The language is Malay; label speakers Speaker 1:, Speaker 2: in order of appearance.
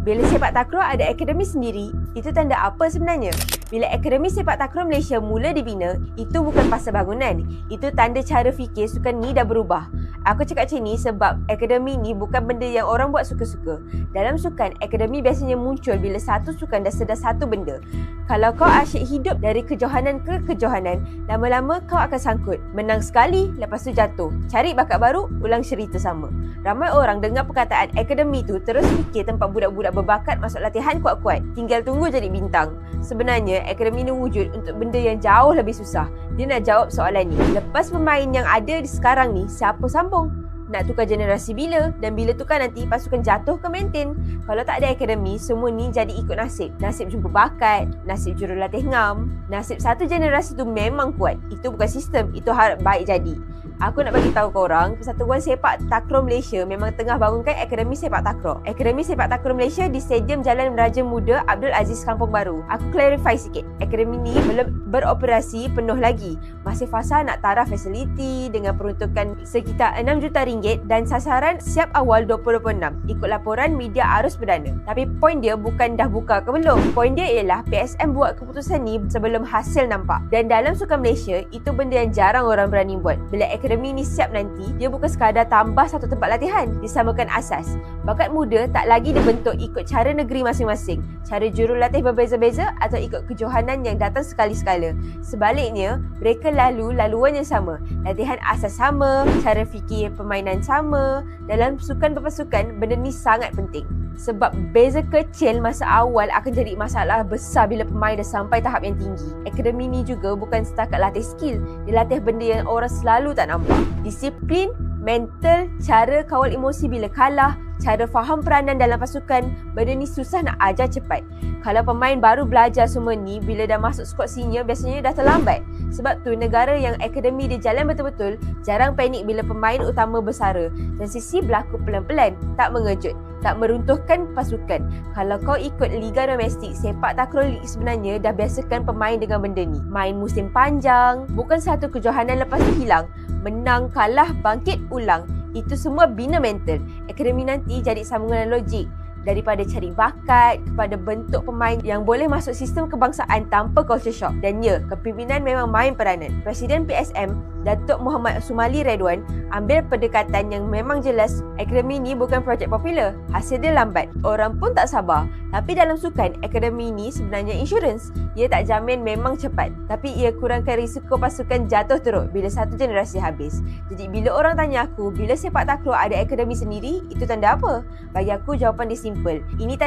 Speaker 1: Bila sepak takraw ada akademi sendiri, itu tanda apa sebenarnya? Bila Akademi Sepak Takraw Malaysia mula dibina, itu bukan pasal bangunan. Itu tanda cara fikir sukan ni dah berubah. Aku cakap macam ni sebab akademi ni bukan benda yang orang buat suka-suka. Dalam sukan, akademi biasanya muncul bila satu sukan dah sedar satu benda. Kalau kau asyik hidup dari kejohanan ke kejohanan, lama-lama kau akan sangkut. Menang sekali, lepas tu jatuh. Cari bakat baru, ulang cerita sama. Ramai orang dengar perkataan akademi tu terus fikir tempat budak-budak berbakat masuk latihan kuat-kuat. Tinggal tunggu jadi bintang. Sebenarnya, akademi ni wujud untuk benda yang jauh lebih susah. Dia nak jawab soalan ni. Lepas pemain yang ada sekarang ni, siapa sambung? Nak tukar generasi bila? Dan bila tukar nanti pasukan jatuh ke maintain? Kalau tak ada akademi, semua ni jadi ikut nasib. Nasib jumpa bakat, nasib jurulatih ngam. Nasib satu generasi tu memang kuat. Itu bukan sistem, itu harap baik jadi. Aku nak bagi tahu korang, Persatuan Sepak Takraw Malaysia memang tengah bangunkan Akademi Sepak Takraw. Akademi Sepak Takraw Malaysia di Stadium Jalan Raja Muda Abdul Aziz Kampung Baru. Aku clarify sikit. Akademi ni belum beroperasi penuh lagi. Masih fasa nak taraf fasiliti dengan peruntukan sekitar RM6 juta dan sasaran siap awal 2026 ikut laporan media arus perdana. Tapi poin dia bukan dah buka ke belum. Poin dia ialah PSM buat keputusan ni sebelum hasil nampak. Dan dalam sukan Malaysia, itu benda yang jarang orang berani buat. Bila akademi ni siap nanti, dia bukan sekadar tambah satu tempat latihan, disamakan asas. Bakat muda tak lagi dibentuk ikut cara negeri masing-masing, cara jurulatih berbeza-beza atau ikut kejohanan yang datang sekali-sekala. Sebaliknya, mereka laluan yang sama. Latihan asas sama, cara fikir permainan sama. Dalam sukan berpasukan, benda ni sangat penting. Sebab beza kecil masa awal akan jadi masalah besar bila pemain dah sampai tahap yang tinggi. Akademi ni juga bukan setakat latih skill. Dia latih benda yang orang selalu tak nampak. Disiplin, mental, cara kawal emosi bila kalah, cara faham peranan dalam pasukan. Benda ni susah nak ajar cepat. Kalau pemain baru belajar semua ni, bila dah masuk skuad senior biasanya dah terlambat. Sebab tu negara yang akademi dia jalan betul-betul jarang panik bila pemain utama bersara. Dan sisi berlaku pelan-pelan, tak mengejut, tak meruntuhkan pasukan. Kalau kau ikut Liga Domestik, Sepak Takraw League sebenarnya dah biasakan pemain dengan benda ni. Main musim panjang, bukan satu kejohanan lepas tu hilang. Menang, kalah, bangkit, ulang. Itu semua bina mental. Akademi nanti jadi sambungan logik. Daripada cari bakat kepada bentuk pemain yang boleh masuk sistem kebangsaan tanpa culture shock. Dan ya, kepimpinan memang main peranan. Presiden PSM, Datuk Muhammad Sumali Redwan, ambil pendekatan yang memang jelas. Akademi ni bukan projek popular. Hasil dia lambat. Orang pun tak sabar. Tapi dalam sukan, akademi ni sebenarnya insurans. Ia tak jamin memang cepat. Tapi ia kurangkan risiko pasukan jatuh teruk bila satu generasi habis. Jadi bila orang tanya aku, bila sepak takraw ada akademi sendiri, itu tanda apa? Bagi aku jawapan dia simple. Ini